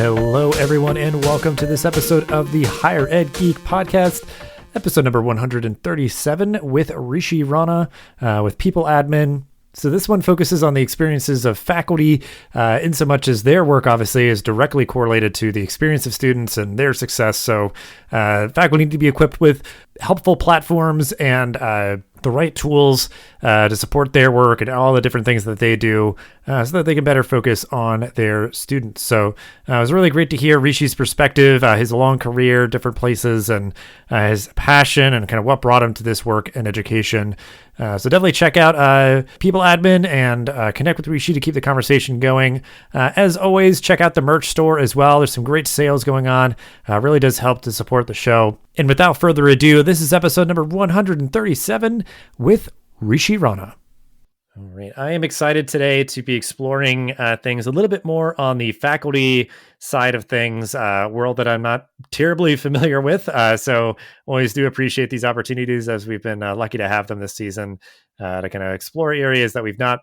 Hello, everyone, and welcome to this episode of the Higher Ed Geek Podcast, episode number 137 with Rishi, Rana, with People Admin. So this one focuses on the experiences of faculty, in so much as their work obviously is directly correlated to the experience of students and their success. So faculty need to be equipped with helpful platforms and the right tools to support their work and all the different things that they do so that they can better focus on their students. So it was really great to hear Rishi's perspective, his long career, different places, and his passion and kind of what brought him to this work and education. So definitely check out People Admin and connect with Rishi to keep the conversation going. As always, check out the merch store as well. There's some great sales going on. Really does help to support the show. And without further ado, this is episode number 137 with Rishi, Rana. All right. I am excited today to be exploring things a little bit more on the faculty side of things, world that I'm not terribly familiar with. So always do appreciate these opportunities as we've been lucky to have them this season to kind of explore areas that we've not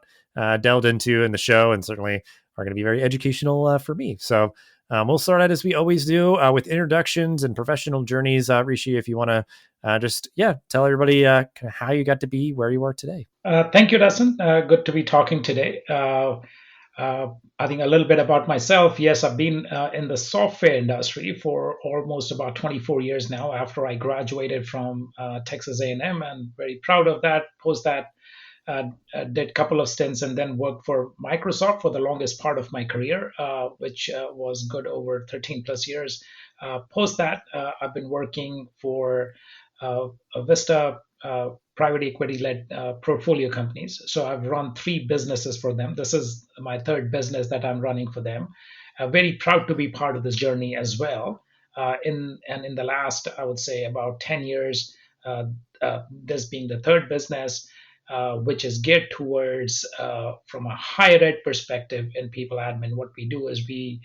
delved into in the show and certainly are going to be very educational for me. So we'll start out as we always do with introductions and professional journeys. Rishi, if you want to just tell everybody kind of how you got to be where you are today. Thank you, Dustin. Good to be talking today. I think a little bit about myself. Yes, I've been in the software industry for almost about 24 years now after I graduated from Texas A&M, and very proud of that. Post that, did a couple of stints and then worked for Microsoft for the longest part of my career, which was good over 13 plus years. Post that, I've been working for Vista private equity-led portfolio companies. So I've run 3 businesses for them. This is my 3rd business that I'm running for them. Very proud to be part of this journey as well. In the last, I would say, about 10 years, this being the 3rd business, which is geared towards, from a higher ed perspective in People Admin, what we do is we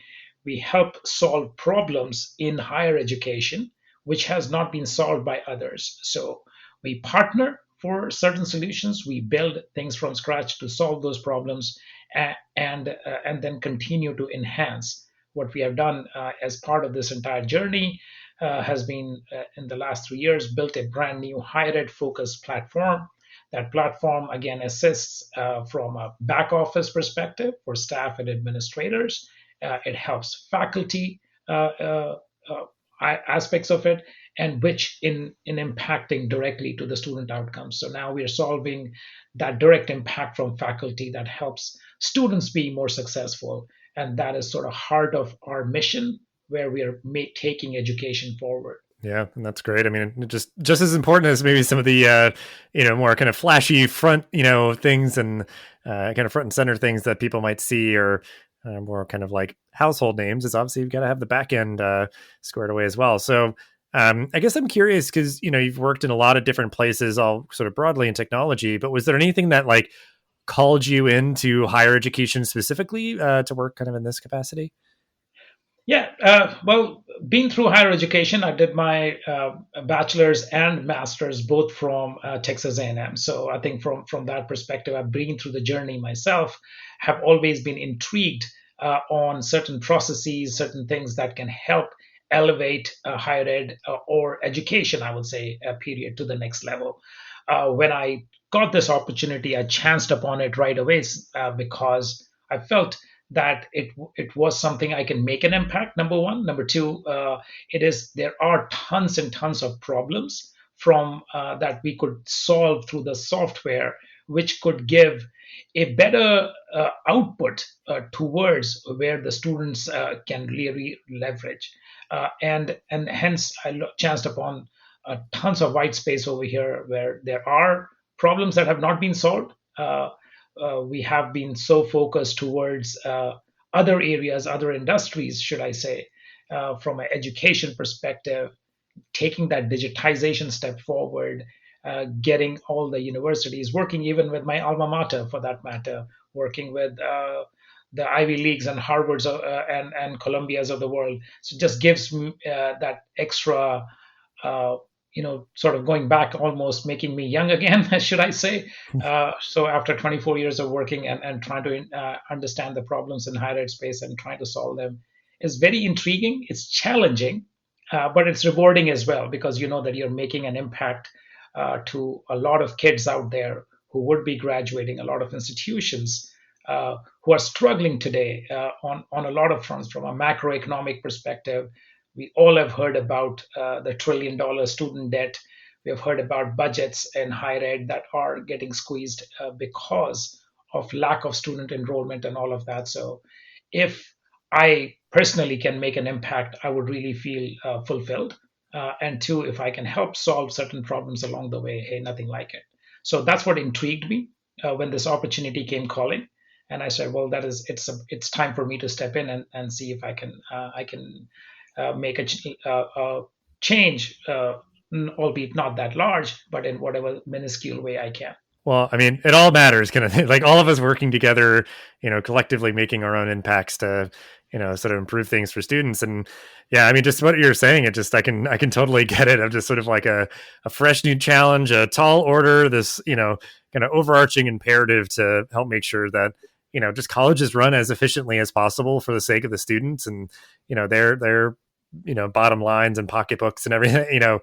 help solve problems in higher education, which has not been solved by others. So we partner for certain solutions. We build things from scratch to solve those problems and then continue to enhance. What we have done as part of this entire journey has been, in the last 3 years, built a brand new higher ed focused platform. That platform, again, assists from a back office perspective for staff and administrators. It helps faculty aspects of it, and which in impacting directly to the student outcomes. So now we are solving that direct impact from faculty that helps students be more successful. And that is sort of heart of our mission, where we are taking education forward. Yeah, and that's great. I mean, just as important as maybe some of the more kind of flashy front things and kind of front and center things that people might see, or more kind of like household names, is obviously you've got to have the back end squared away as well. So I guess I'm curious because you've worked in a lot of different places, all sort of broadly in technology. But was there anything that like called you into higher education specifically to work kind of in this capacity? Yeah, well, being through higher education, I did my bachelor's and master's both from Texas A&M. So I think from that perspective, I've been through the journey myself, have always been intrigued on certain processes, certain things that can help elevate higher ed or education, I would say, period, to the next level. When I got this opportunity, I chanced upon it right away because I felt that it was something I can make an impact, number one. Number two, there are tons and tons of problems from that we could solve through the software, which could give a better output towards where the students can really leverage. And hence I chanced upon tons of white space over here where there are problems that have not been solved. We have been so focused towards other areas, other industries, should I say, from an education perspective, taking that digitization step forward, getting all the universities working, even with my alma mater for that matter, working with the Ivy Leagues and Harvards and Columbias of the world. So it just gives me that extra sort of going back, almost making me young again, should I say. So after 24 years of working and trying to understand the problems in higher ed space and trying to solve them, is very intriguing. It's challenging, but it's rewarding as well, because you know that you're making an impact to a lot of kids out there who would be graduating, a lot of institutions who are struggling today on a lot of fronts. From a macroeconomic perspective, we all have heard about the $1 trillion student debt. We have heard about budgets in higher ed that are getting squeezed because of lack of student enrollment and all of that. So, if I personally can make an impact, I would really feel fulfilled. And two, if I can help solve certain problems along the way, hey, nothing like it. So that's what intrigued me when this opportunity came calling, and I said, well, it's time for me to step in and see if I can make a change, albeit not that large, but in whatever minuscule way I can. Well, I mean, it all matters, kind of thing. Like all of us working together, collectively making our own impacts to, sort of improve things for students. And yeah, I mean, just what you're saying, it just I can totally get it. I'm just sort of like a fresh new challenge, a tall order, this, kind of overarching imperative to help make sure that, just colleges run as efficiently as possible for the sake of the students and, their bottom lines and pocketbooks and everything,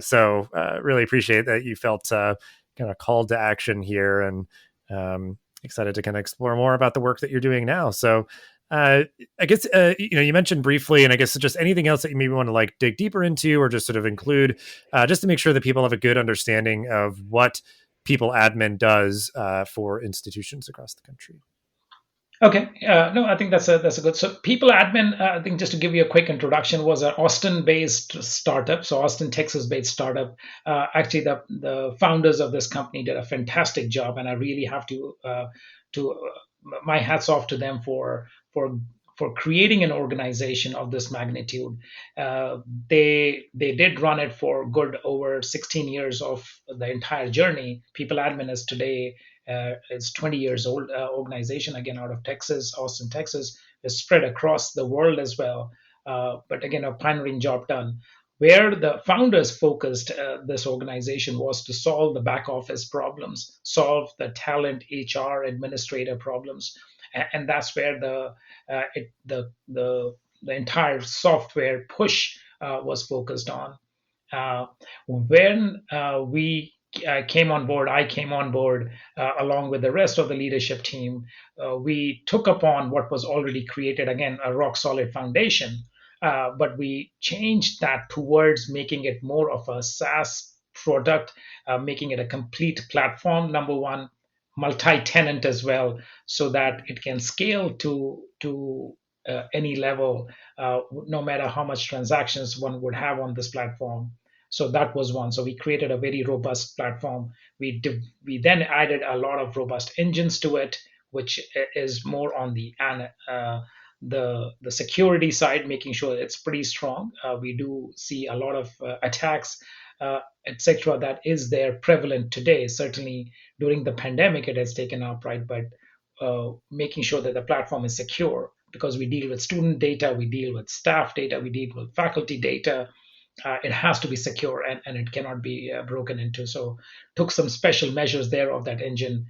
so really appreciate that you felt kind of called to action here, and excited to kind of explore more about the work that you're doing now. So I guess you mentioned briefly, and I guess just anything else that you maybe want to like dig deeper into or just sort of include, just to make sure that people have a good understanding of what people admin does for institutions across the country. Okay, no, I think that's a good. So, People Admin, I think just to give you a quick introduction, was an Austin-based startup. So, Austin, Texas-based startup. Actually, the founders of this company did a fantastic job, and I really have to my hats off to them for for creating an organization of this magnitude. Uh, they did run it for good over 16 years of the entire journey. People Admin is today it's 20 years old organization, again out of Texas, Austin, Texas. Is spread across the world as well. But again, a pioneering job done. Where the founders focused this organization was to solve the back office problems, solve the talent, HR, administrator problems, and that's where the entire software push was focused on. When we came on board, I came on board along with the rest of the leadership team. We took upon what was already created, again, a rock solid foundation, but we changed that towards making it more of a SaaS product, making it a complete platform, number one, multi-tenant as well, so that it can scale to any level, no matter how much transactions one would have on this platform. So that was one. So we created a very robust platform. We then added a lot of robust engines to it, which is more on the security side, making sure it's pretty strong. We do see a lot of attacks, etc. That is there prevalent today. Certainly during the pandemic, it has taken up, right? But making sure that the platform is secure, because we deal with student data, we deal with staff data, we deal with faculty data. It has to be secure, and it cannot be broken into. So took some special measures there of that engine,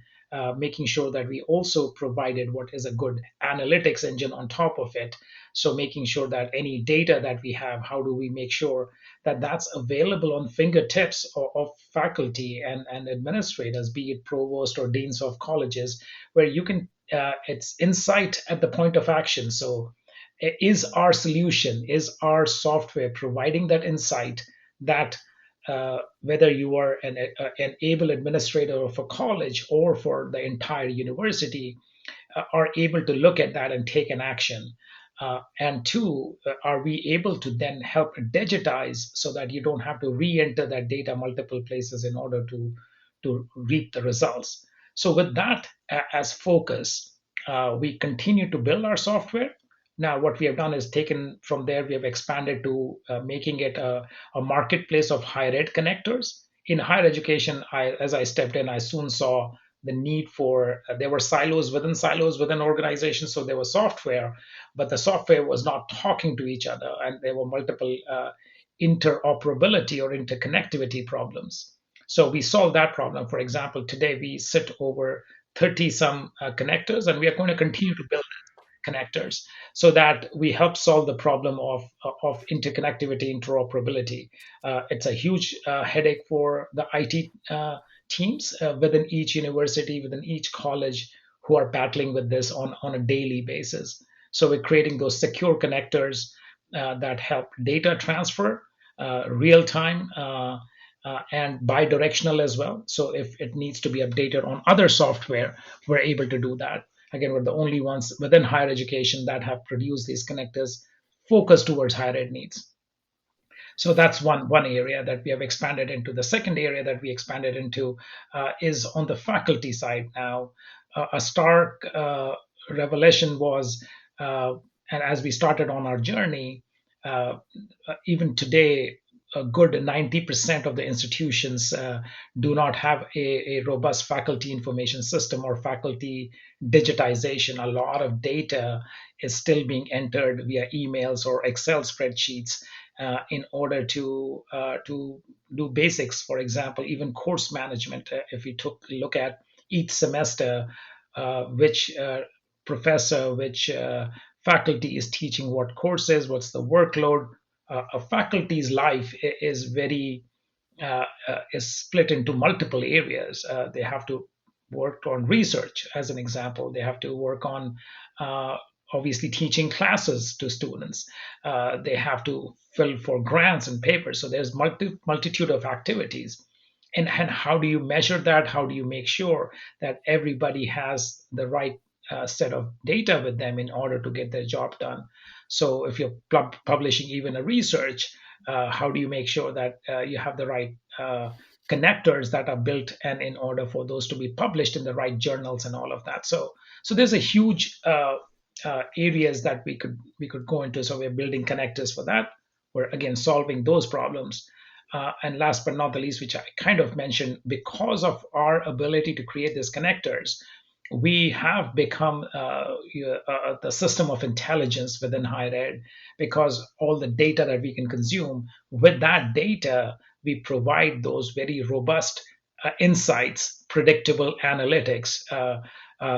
making sure that we also provided what is a good analytics engine on top of it. So making sure that any data that we have, how do we make sure that that's available on fingertips of faculty and administrators, be it provost or deans of colleges, where you can it's insight at the point of action. So is our solution, is our software providing that insight that whether you are an able administrator of a college or for the entire university, are able to look at that and take an action? And two, are we able to then help digitize so that you don't have to re-enter that data multiple places in order to reap the results? So with that as focus, we continue to build our software. Now, what we have done is taken from there, we have expanded to making it a marketplace of higher ed connectors. In higher education, as I stepped in, I soon saw the need for, there were silos within organizations. So there was software, but the software was not talking to each other. And there were multiple interoperability or interconnectivity problems. So we solved that problem. For example, today we sit over 30 some connectors, and we are going to continue to build. connectors, so that we help solve the problem of interconnectivity, interoperability. It's a huge headache for the IT teams within each university, within each college, who are battling with this on a daily basis. So we're creating those secure connectors that help data transfer real time, and bidirectional as well. So if it needs to be updated on other software, we're able to do that. Again, we're the only ones within higher education that have produced these connectors focused towards higher ed needs. So that's one area that we have expanded into. The second area that we expanded into is on the faculty side now. A stark revelation was, and as we started on our journey, uh, even today, a good 90% of the institutions do not have a robust faculty information system or faculty digitization. A lot of data is still being entered via emails or Excel spreadsheets in order to do basics. For example, even course management. If we took a look at each semester, which professor, which faculty is teaching what courses, what's the workload. A faculty's life is very is split into multiple areas. They have to work on research, as an example. They have to work on uh, obviously teaching classes to students. They have to fill for grants and papers. So there's multitude of activities. And how do you measure that? How do you make sure that everybody has the right set of data with them in order to get their job done? So if you're publishing even a research, how do you make sure that you have the right connectors that are built and in order for those to be published in the right journals and all of that? So there's a huge areas that we could go into. So we're building connectors for that. We're again solving those problems. And last but not the least, which I kind of mentioned, because of our ability to create these connectors, we have become the system of intelligence within higher ed, because all the data that we can consume, with that data, we provide those very robust insights, predictable analytics,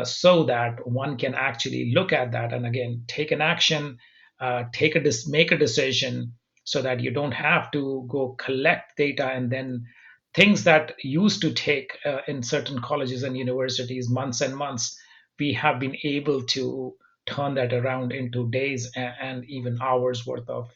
so that one can actually look at that and again take an action, make a decision, so that you don't have to go collect data and then things that used to take in certain colleges and universities months and months, we have been able to turn that around into days and even hours worth of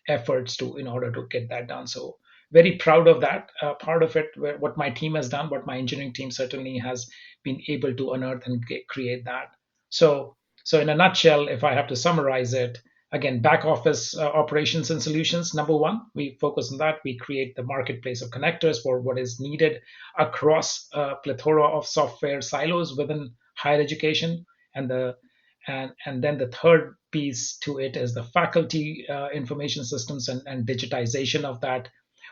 efforts to in order to get that done. So very proud of that part of it, what my team has done, what my engineering team certainly has been able to unearth and create that. So in a nutshell, if I have to summarize it, again, back office operations and solutions. Number one, we focus on that. We create the marketplace of connectors for what is needed across a plethora of software silos within higher education. And then the third piece to it is the faculty information systems and digitization of that,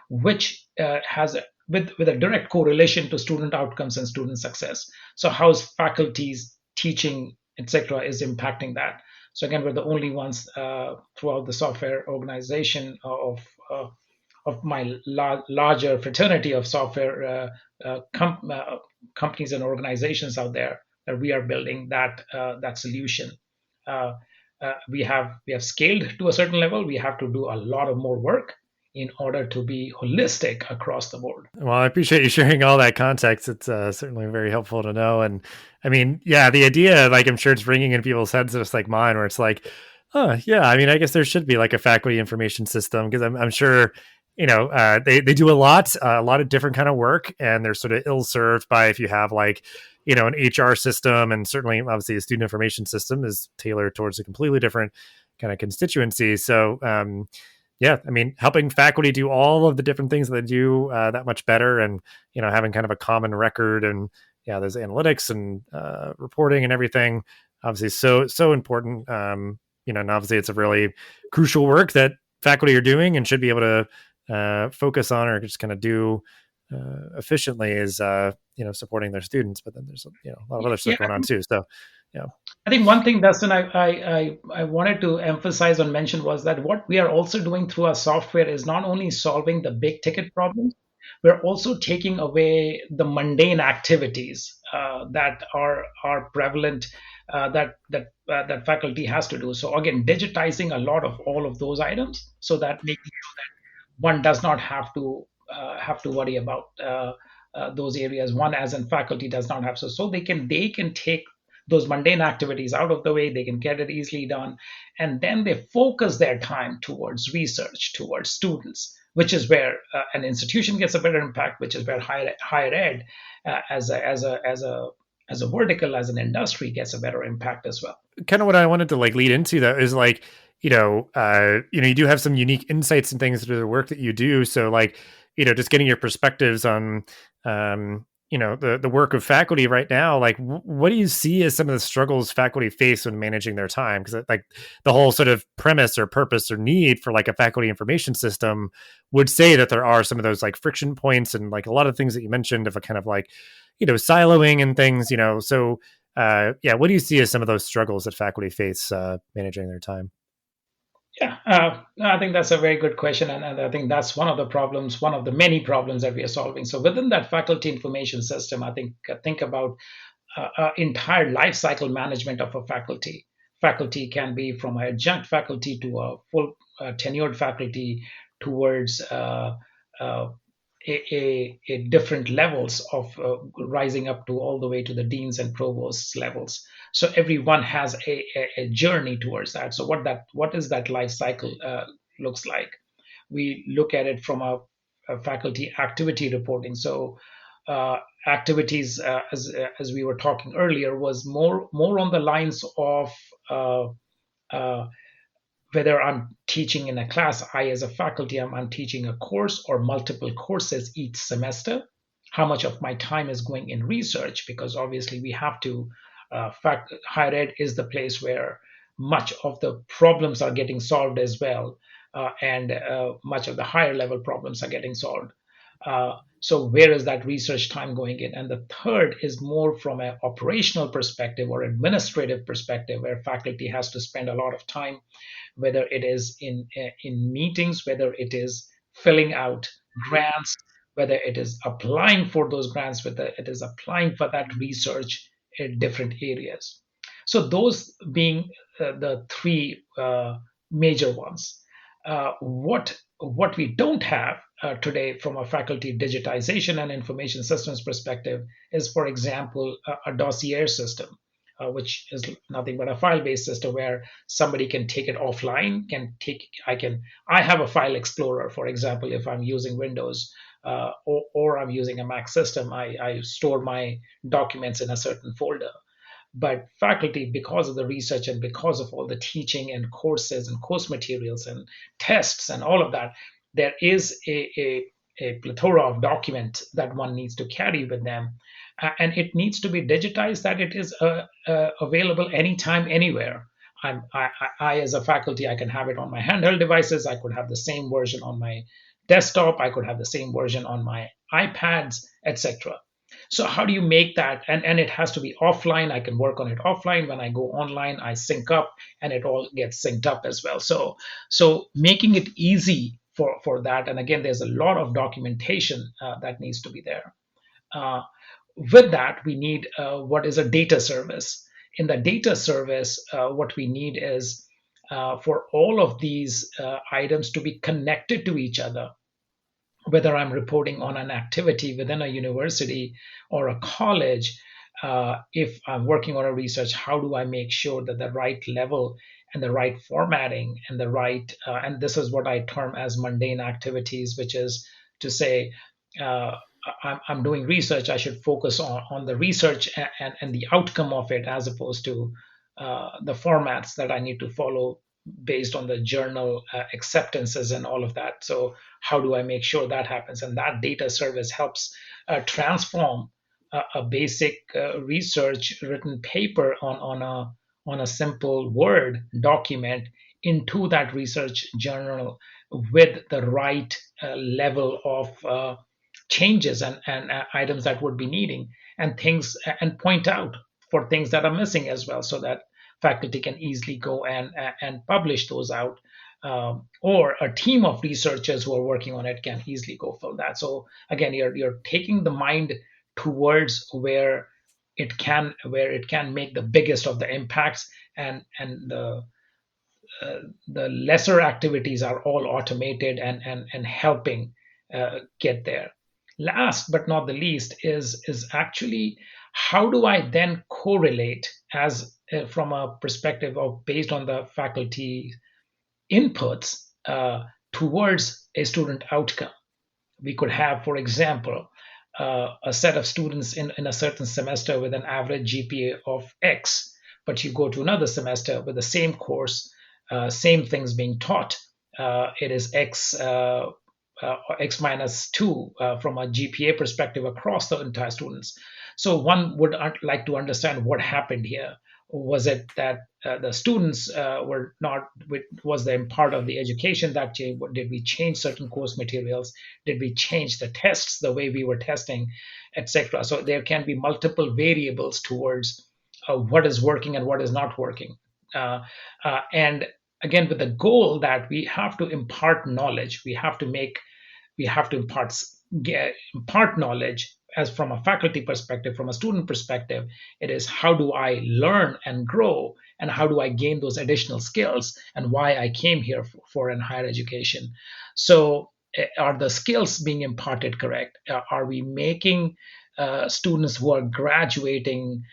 which has with a direct correlation to student outcomes and student success. So how's faculty's teaching, etc., is impacting that. So again, we're the only ones throughout the software organization of my larger fraternity of software companies and organizations out there, that we are building that solution. Uh, we have scaled to a certain level. We have to do a lot of more work in order to be holistic across the board. Well, I appreciate you sharing all that context. It's certainly very helpful to know. And I mean, yeah, the idea, like, I'm sure it's ringing in people's heads, just like mine, where it's like, oh, yeah, I mean, I guess there should be like a faculty information system, because I'm sure, they do a lot of different kind of work, and they're sort of ill served by if you have like, an HR system, and certainly obviously a student information system is tailored towards a completely different kind of constituency. So, yeah, I mean, helping faculty do all of the different things that they do that much better, and having kind of a common record, and yeah, there's analytics and reporting and everything. Obviously, so important. And obviously, it's a really crucial work that faculty are doing and should be able to focus on, or just kind of do efficiently, is supporting their students. But then there's a lot of other stuff Yeah, going on too. So yeah. I think one thing, Dustin, I wanted to emphasize or mention was that what we are also doing through our software is not only solving the big ticket problems, we're also taking away the mundane activities that are prevalent that faculty has to do. So again, digitizing a lot of all of those items, so that making one does not have to worry about those areas. One, as in faculty, does not have so they can take those mundane activities out of the way. They can get it easily done, and then they focus their time towards research, towards students, which is where an institution gets a better impact, which is where higher ed as a vertical, as an industry, gets a better impact as well. Kind of what I wanted to like lead into though is like, you do have some unique insights and things through the work that you do. So like, just getting your perspectives on, the work of faculty right now. Like, what do you see as some of the struggles faculty face when managing their time? Because like the whole sort of premise or purpose or need for like a faculty information system would say that there are some of those like friction points and like a lot of things that you mentioned of a kind of like, siloing and things. So yeah, what do you see as some of those struggles that faculty face managing their time? Yeah, I think that's a very good question, and I think that's one of the problems, one of the many problems that we are solving. So within that faculty information system, I think about entire life cycle management of a faculty. Faculty can be from an adjunct faculty to a full tenured faculty, towards uh, different levels of rising up to all the way to the deans and provosts levels. So everyone has a journey towards that. So what is that life cycle looks like? We look at it from a faculty activity reporting. So activities, as we were talking earlier, was more on the lines of uh, uh, whether I'm teaching in a class, I as a faculty, I'm teaching a course or multiple courses each semester. How much of my time is going in research? Because obviously we have to, higher ed is the place where much of the problems are getting solved as well, and much of the higher level problems are getting solved. So where is that research time going in? And the third is more from an operational perspective or administrative perspective, where faculty has to spend a lot of time, whether it is in meetings, whether it is filling out grants, whether it is applying for those grants, whether it is applying for that research in different areas. So those being the three major ones. What we don't have today from a faculty digitization and information systems perspective is, for example, a dossier system, which is nothing but a file-based system where somebody can take it offline. I have a file explorer, for example, if I'm using Windows, or I'm using a Mac system. I store my documents in a certain folder. But faculty, because of the research and because of all the teaching and courses and course materials and tests and all of that, there is a plethora of documents that one needs to carry with them. And it needs to be digitized, that it is available anytime, anywhere. As a faculty, I can have it on my handheld devices. I could have the same version on my desktop. I could have the same version on my iPads, etc. So how do you make that? And it has to be offline. I can work on it offline. When I go online, I sync up, and it all gets synced up as well. So making it easy for that. And again, there's a lot of documentation that needs to be there. Uh, with that, we need what is a data service. In the data service, what we need is for all of these items to be connected to each other, whether I'm reporting on an activity within a university or a college. If I'm working on a research, how do I make sure that the right level and the right formatting and the right, and this is what I term as mundane activities, which is to say, uh, I'm doing research, I should focus on the research and the outcome of it, as opposed to the formats that I need to follow based on the journal acceptances and all of that. So how do I make sure that happens? And that data service helps transform a basic research written paper on a simple Word document into that research journal with the right level of changes and items that would be needing, and things, and point out for things that are missing as well, so that faculty can easily go and publish those out, or a team of researchers who are working on it can easily go fill that. So again, you're taking the mind towards where it can make the biggest of the impacts, and the lesser activities are all automated and helping get there. Last but not the least is actually how do I then correlate as from a perspective of based on the faculty inputs towards a student outcome. We could have, for example, a set of students in a certain semester with an average GPA of X, but you go to another semester with the same course, same things being taught. It is X minus 2 from a GPA perspective across the entire students. So one would like to understand what happened here. Was it that the students were not, was there part of the education that changed? Did we change certain course materials? Did we change the tests, the way we were testing, etc.? So there can be multiple variables towards what is working and what is not working. And again, with the goal that we have to impart knowledge, we have to impart knowledge as from a faculty perspective, from a student perspective. It is how do I learn and grow, and how do I gain those additional skills, and why I came here for an higher education. So are the skills being imparted correct? Are we making students who are graduating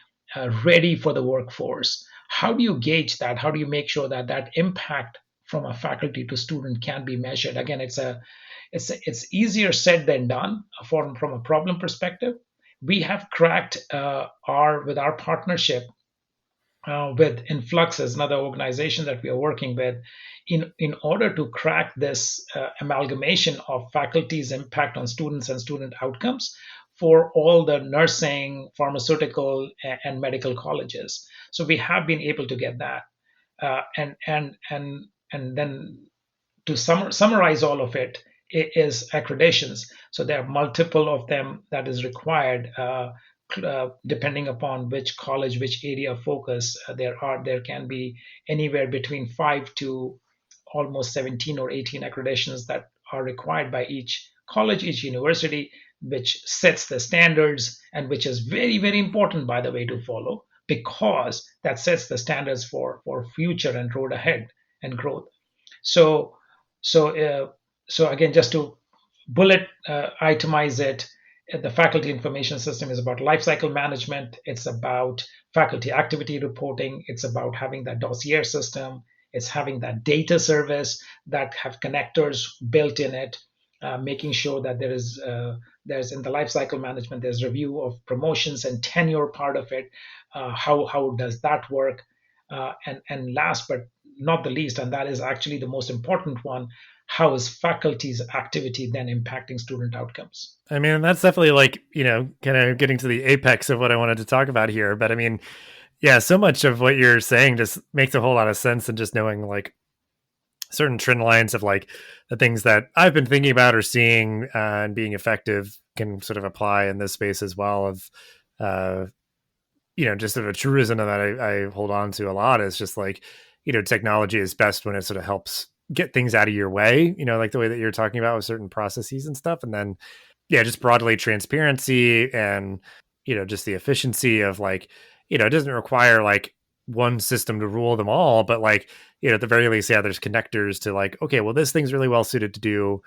ready for the workforce? How do you gauge that? How do you make sure that that impact from a faculty to student can be measured? Again, it's easier said than done from a problem perspective. We have cracked with our partnership with Influxes, another organization that we are working with, in order to crack this amalgamation of faculty's impact on students and student outcomes for all the nursing, pharmaceutical, and medical colleges. So we have been able to get that, and then to summarize all of it is accreditations. So there are multiple of them that is required, depending upon which college, which area of focus. There can be anywhere between 5 to almost 17 or 18 accreditations that are required by each college, each university, which sets the standards, and which is very, very important, by the way, to follow, because that sets the standards for future and road ahead and growth. So so so again, just to bullet itemize it, the faculty information system is about lifecycle management. It's about faculty activity reporting. It's about having that dossier system. It's having that data service that have connectors built in it, making sure that there's in the lifecycle management, there's review of promotions and tenure part of it. How does that work? And last but not the least, and that is actually the most important one, how is faculty's activity then impacting student outcomes? I mean, that's definitely like, kind of getting to the apex of what I wanted to talk about here. But I mean, yeah, so much of what you're saying just makes a whole lot of sense. And just knowing like certain trend lines of like the things that I've been thinking about or seeing and being effective can sort of apply in this space as well. Of, just sort of a truism that I hold on to a lot is just like, technology is best when it sort of helps get things out of your way, like the way that you're talking about with certain processes and stuff. And then, yeah, just broadly transparency and, just the efficiency of like, it doesn't require like one system to rule them all, but like, at the very least, yeah, there's connectors to like, okay, well, this thing's really well suited to do,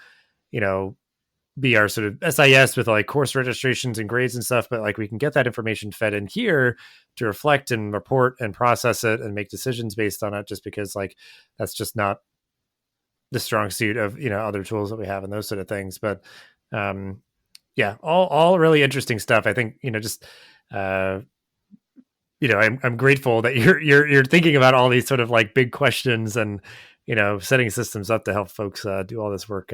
be our sort of SIS with like course registrations and grades and stuff, but like we can get that information fed in here to reflect and report and process it and make decisions based on it, just because like that's just not the strong suit of other tools that we have and those sort of things. But yeah, all really interesting stuff. I think just I'm grateful that you're thinking about all these sort of like big questions and setting systems up to help folks do all this work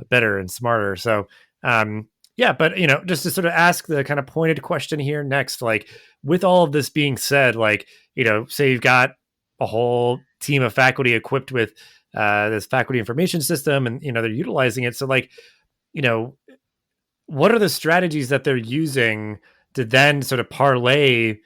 better and smarter. So yeah, but just to sort of ask the kind of pointed question here next, like with all of this being said, like say you've got a whole team of faculty equipped with this faculty information system, and they're utilizing it. So like what are the strategies that they're using to then sort of parlay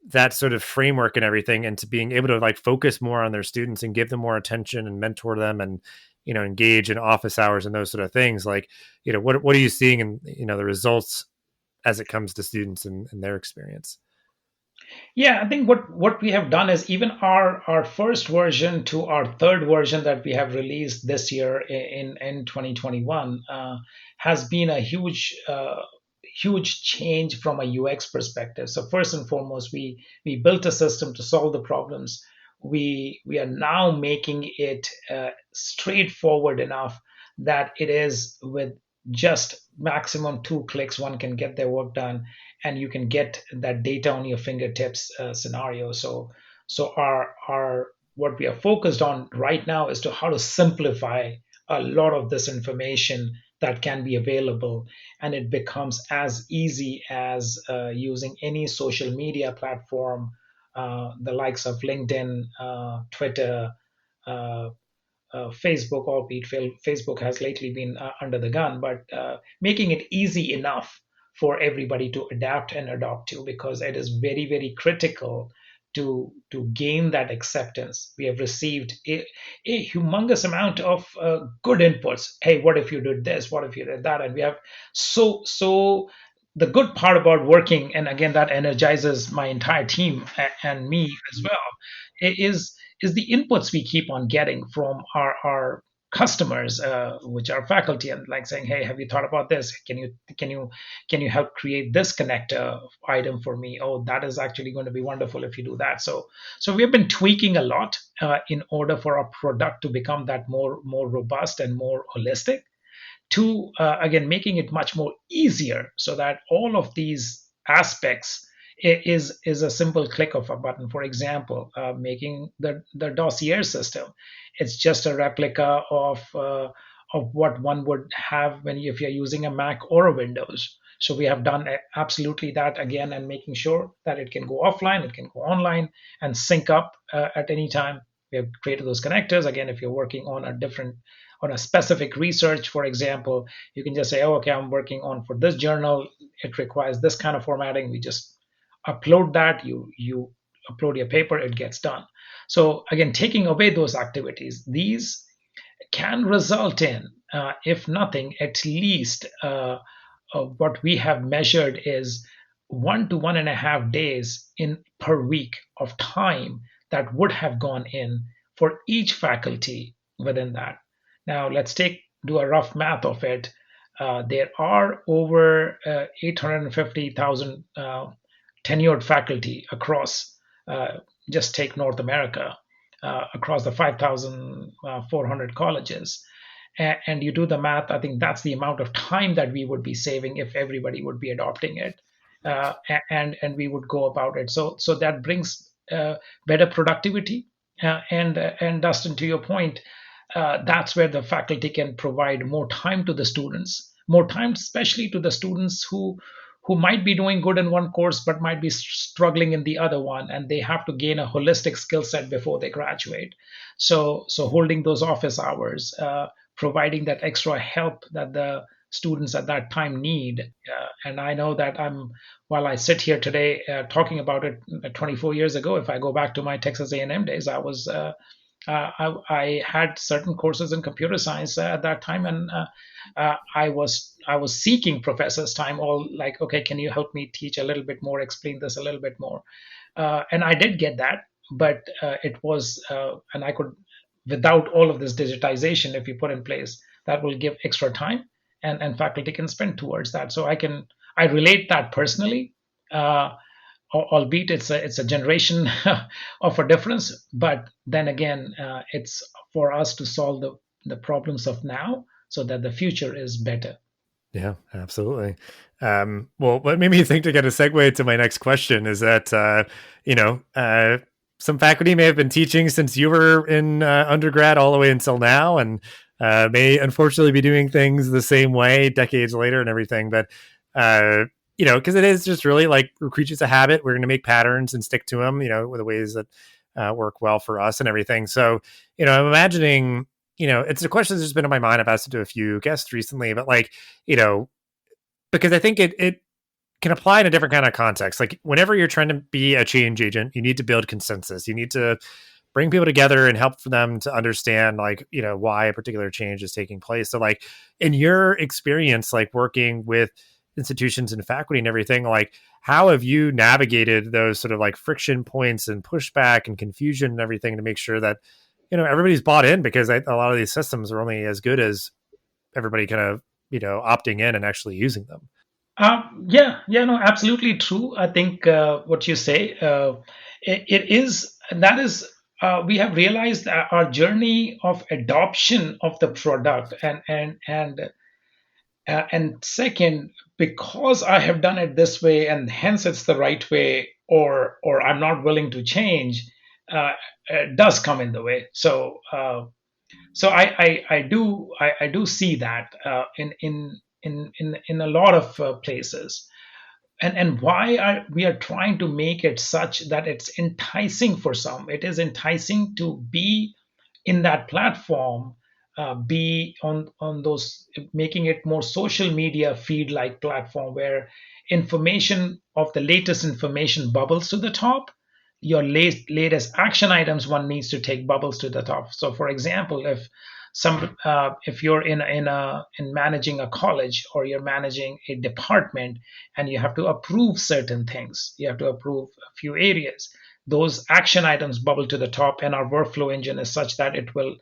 that sort of framework and everything into being able to like focus more on their students and give them more attention and mentor them and engage in office hours and those sort of things? Like what are you seeing in the results as it comes to students and their experience. Yeah, I think what we have done is even our first version to our third version that we have released this year in 2021 has been a huge change from a UX perspective. So first and foremost, we built a system to solve the problems. We are now making it straightforward enough that it is with just maximum 2 clicks one can get their work done, and you can get that data on your fingertips scenario. So our what we are focused on right now is to how to simplify a lot of this information that can be available, and it becomes as easy as using any social media platform, the likes of LinkedIn, Twitter, uh, Facebook, albeit Facebook has lately been under the gun, but making it easy enough for everybody to adapt and adopt to, because it is very, very critical to gain that acceptance. We have received a humongous amount of good inputs. Hey, what if you did this? What if you did that? And we have so the good part about working, and again, that energizes my entire team and me as well, is the inputs we keep on getting from our customers, which are faculty, and like saying, hey, have you thought about this? Can you help create this connector item for me? Oh, that is actually going to be wonderful if you do that. So we have been tweaking a lot in order for our product to become that more robust and more holistic, to again making it much more easier, so that all of these aspects is a simple click of a button. For example, making the dossier system, it's just a replica of what one would have when if you're using a Mac or a Windows. So we have done absolutely that again, and making sure that it can go offline, it can go online, and sync up at any time. We have created those connectors. Again, if you're working on a specific research, for example, you can just say, oh, okay, I'm working on for this journal, it requires this kind of formatting. We just upload that, you upload your paper, it gets done. So again, taking away those activities, these can result in, if nothing, at least what we have measured is 1 to 1.5 days in per week of time that would have gone in for each faculty within that. Now let's do a rough math of it. There are over 850,000 tenured faculty across, just take North America, across the 5,400 colleges. And you do the math, I think that's the amount of time that we would be saving if everybody would be adopting it. And we would go about it. So that brings better productivity. And Dustin, to your point, that's where the faculty can provide more time to the students, more time, especially to the students who might be doing good in one course but might be struggling in the other one, and they have to gain a holistic skill set before they graduate. So holding those office hours, providing that extra help that the students at that time need. And I know that while I sit here today talking about it 24 years ago, if I go back to my Texas A&M days, I had certain courses in computer science at that time, and I was seeking professors time, all like, okay, can you help me teach a little bit more, explain this a little bit more, and I did get that, but it was and I could, without all of this digitization, if you put in place, that will give extra time, and faculty can spend towards that. So I relate that personally. Albeit it's a generation of a difference, but then again, it's for us to solve the problems of now so that the future is better. Yeah, absolutely. Well, what made me think to get a segue to my next question is that, some faculty may have been teaching since you were in undergrad all the way until now, and may unfortunately be doing things the same way decades later and everything. But, because it is just really like we're creatures of habit. We're going to make patterns and stick to them, with the ways that work well for us and everything. So, I'm imagining, it's a question that's just been on my mind. I've asked it to a few guests recently, but because I think it can apply in a different kind of context. Like whenever you're trying to be a change agent, you need to build consensus. You need to bring people together and help for them to understand why a particular change is taking place. So like in your experience, like working with institutions and faculty and everything. Like, how have you navigated those sort of like friction points and pushback and confusion and everything to make sure that, everybody's bought in? Because a lot of these systems are only as good as everybody kind of, opting in and actually using them. Yeah, no, absolutely true. I think what you say, it is, and that is, we have realized that our journey of adoption of the product, and second, because I have done it this way, and hence it's the right way, or I'm not willing to change, does come in the way. So I do see that in a lot of places, and why are we are trying to make it such that it's enticing for some. It is enticing to be in that platform, be on those, making it more social media feed like platform where information of the latest information bubbles to the top. Your latest action items one needs to take bubbles to the top. So for example, if you're in managing a college, or you're managing a department, and you have to approve certain things, you have to approve a few areas, those action items bubble to the top, and our workflow engine is such that it will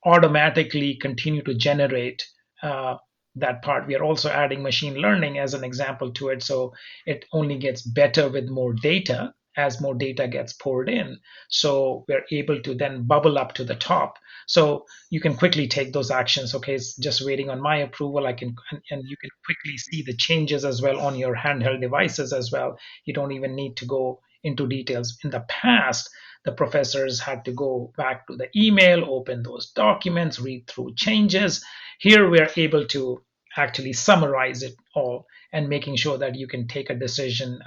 automatically continue to generate that part. We are also adding machine learning as an example to it, so it only gets better with more data as more data gets poured in. So we're able to then bubble up to the top. So you can quickly take those actions. Okay, it's just waiting on my approval. I can, and you can quickly see the changes as well on your handheld devices as well. You don't even need to go into details. In the past, the professors had to go back to the email, open those documents, read through changes. Here we're able to actually summarize it all, and making sure that you can take a decision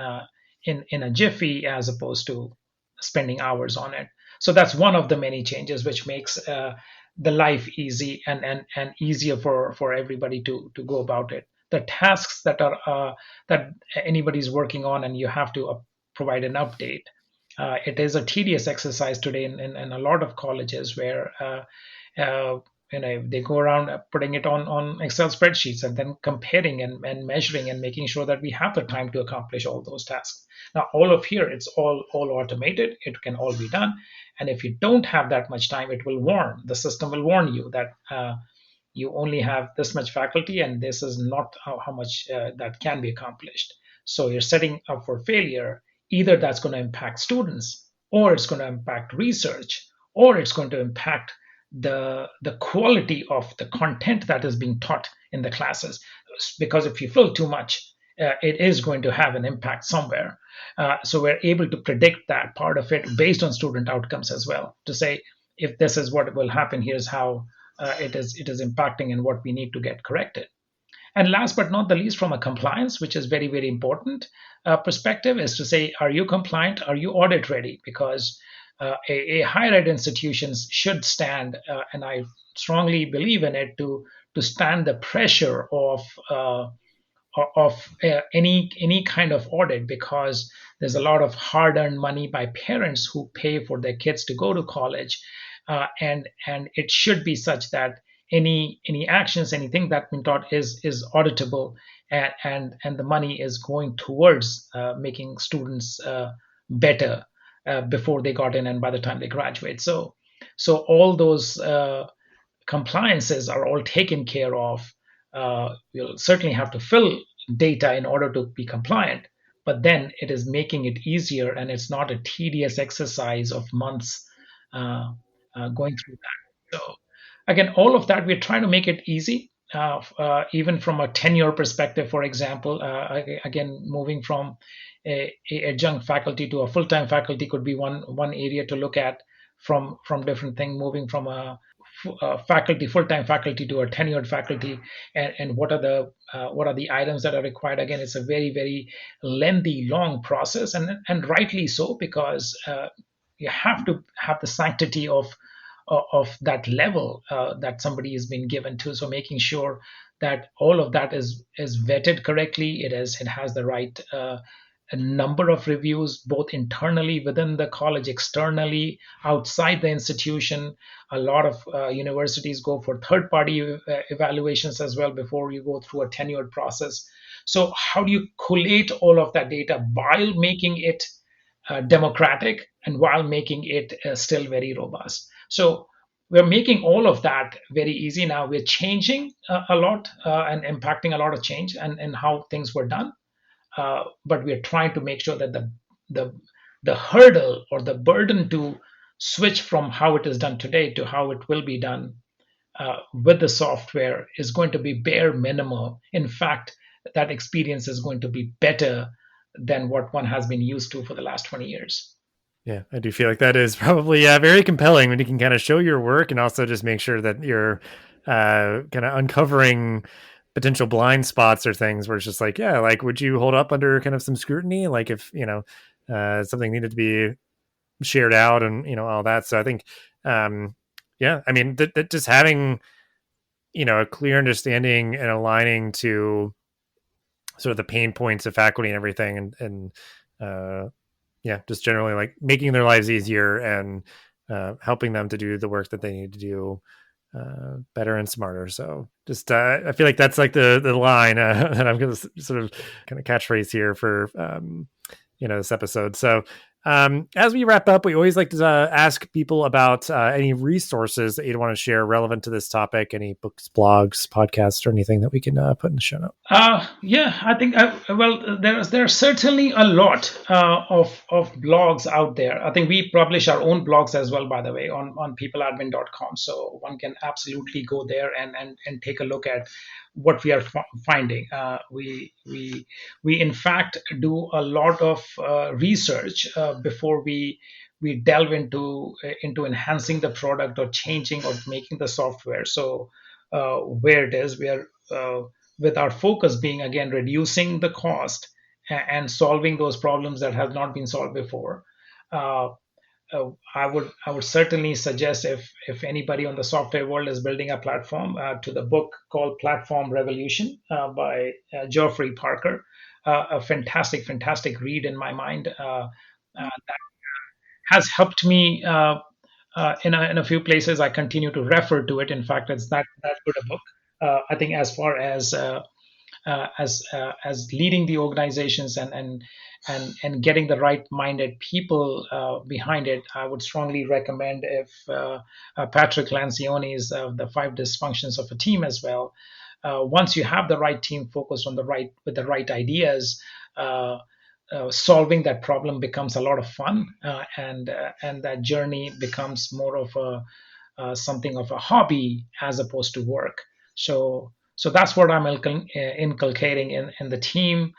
in a jiffy, as opposed to spending hours on it. So that's one of the many changes which makes the life easy, and easier for everybody to go about it. The tasks that anybody's working on, and you have to provide an update. It is a tedious exercise today in a lot of colleges, where uh, they go around putting it on Excel spreadsheets, and then comparing and measuring and making sure that we have the time to accomplish all those tasks. Now, all of here, it's all automated. It can all be done. And if you don't have that much time, it will warn. The system will warn you that you only have this much faculty, and this is not how much that can be accomplished. So you're setting up for failure. Either that's going to impact students, or it's going to impact research, or it's going to impact the quality of the content that is being taught in the classes. Because if you fill too much, it is going to have an impact somewhere. So we're able to predict that part of it based on student outcomes as well, to say, if this is what will happen, here's how it is impacting, and what we need to get corrected. And last but not the least, from a compliance, which is very, very important perspective, is to say, are you compliant? Are you audit ready? Because a higher ed institutions should stand, and I strongly believe in it, to stand the pressure of any kind of audit, because there's a lot of hard-earned money by parents who pay for their kids to go to college, and it should be such that any actions, anything that's been taught is auditable, and the money is going towards making students better before they got in and by the time they graduate. So all those compliances are all taken care of. You'll certainly have to fill data in order to be compliant, but then it is making it easier, and it's not a tedious exercise of months going through that. So again, all of that, we're trying to make it easy. Even from a tenure perspective, for example, again, moving from a adjunct faculty to a full-time faculty could be one area to look at, from different thing, moving from a full-time faculty to a tenured faculty, and what are the items that are required. Again, it's a very, very lengthy, long process, and rightly so, because you have to have the sanctity of that level that somebody has been given to. So making sure that all of that is vetted correctly. It has the right a number of reviews, both internally within the college, externally outside the institution. A lot of universities go for third party evaluations as well before you go through a tenured process. So how do you collate all of that data while making it democratic and while making it still very robust? So we're making all of that very easy now. We're changing a lot and impacting a lot of change and how things were done. But we're trying to make sure that the the hurdle or the burden to switch from how it is done today to how it will be done with the software is going to be bare minimal. In fact, that experience is going to be better than what one has been used to for the last 20 years. Yeah, I do feel like that is probably very compelling when you can kind of show your work and also just make sure that you're kind of uncovering potential blind spots or things where it's just like, yeah, like, would you hold up under kind of some scrutiny? Like if, something needed to be shared out and, all that. So I think, yeah, I mean, that just having, a clear understanding and aligning to sort of the pain points of faculty and everything and yeah, just generally like making their lives easier and helping them to do the work that they need to do better and smarter. So just I feel like that's like the line that I'm going to sort of kind of catchphrase here for this episode. So as we wrap up, we always like to ask people about any resources that you'd want to share relevant to this topic, any books, blogs, podcasts, or anything that we can put in the show notes. Yeah, I think there's certainly a lot of blogs out there. I think we publish our own blogs as well, by the way, on peopleadmin.com. So one can absolutely go there and take a look at what we are finding. We in fact do a lot of research before we delve into enhancing the product or changing or making the software. So where it is, we are with our focus being again reducing the cost and solving those problems that have not been solved before. I would certainly suggest if anybody on the software world is building a platform to the book called Platform Revolution by Geoffrey Parker, a fantastic read in my mind that has helped me in a few places. I continue to refer to it. In fact, it's that good a book. I think as far as leading the organizations and getting the right minded people behind it, I would strongly recommend if Patrick Lencioni's The Five Dysfunctions of a Team as well. Once you have the right team focused on with the right ideas, solving that problem becomes a lot of fun, and that journey becomes more of something of a hobby as opposed to work. So that's what I'm inculcating in the team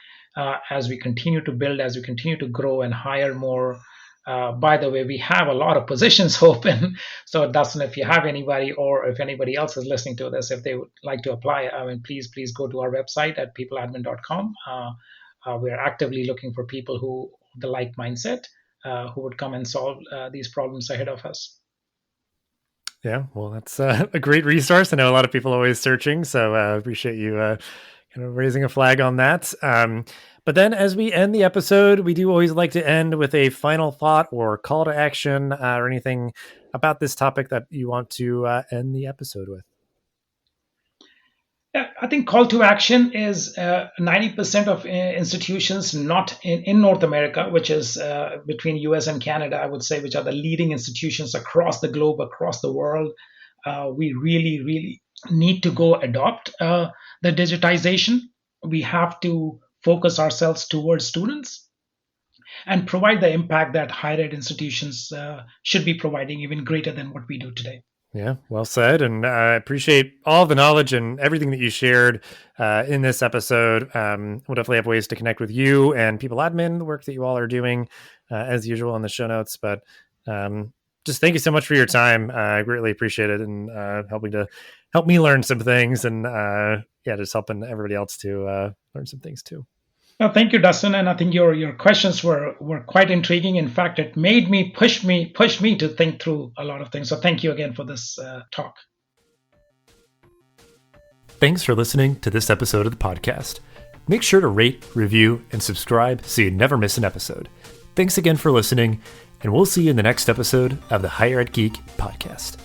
as we continue to build, as we continue to grow and hire more. By the way, we have a lot of positions open. So Dustin, if you have anybody or if anybody else is listening to this, if they would like to apply, I mean, please go to our website at peopleadmin.com. We're actively looking for people who the like mindset who would come and solve these problems ahead of us. Yeah, well, that's a great resource. I know a lot of people are always searching, so I appreciate you kind of raising a flag on that. But then as we end the episode, we do always like to end with a final thought or call to action or anything about this topic that you want to end the episode with. I think call to action is 90% of institutions not in North America, which is between US and Canada, I would say, which are the leading institutions across the globe, across the world. We really need to go adopt the digitization. We have to focus ourselves towards students and provide the impact that higher ed institutions should be providing, even greater than what we do today. Yeah, well said. And I appreciate all the knowledge and everything that you shared in this episode. We'll definitely have ways to connect with you and People Admin, the work that you all are doing as usual in the show notes. But just thank you so much for your time. I greatly appreciate it and help me learn some things and just helping everybody else to learn some things too. Well, thank you, Dustin. And I think your questions were quite intriguing. In fact, it made me push me to think through a lot of things. So thank you again for this talk. Thanks for listening to this episode of the podcast. Make sure to rate, review, and subscribe so you never miss an episode. Thanks again for listening, and we'll see you in the next episode of the Higher Ed Geek podcast.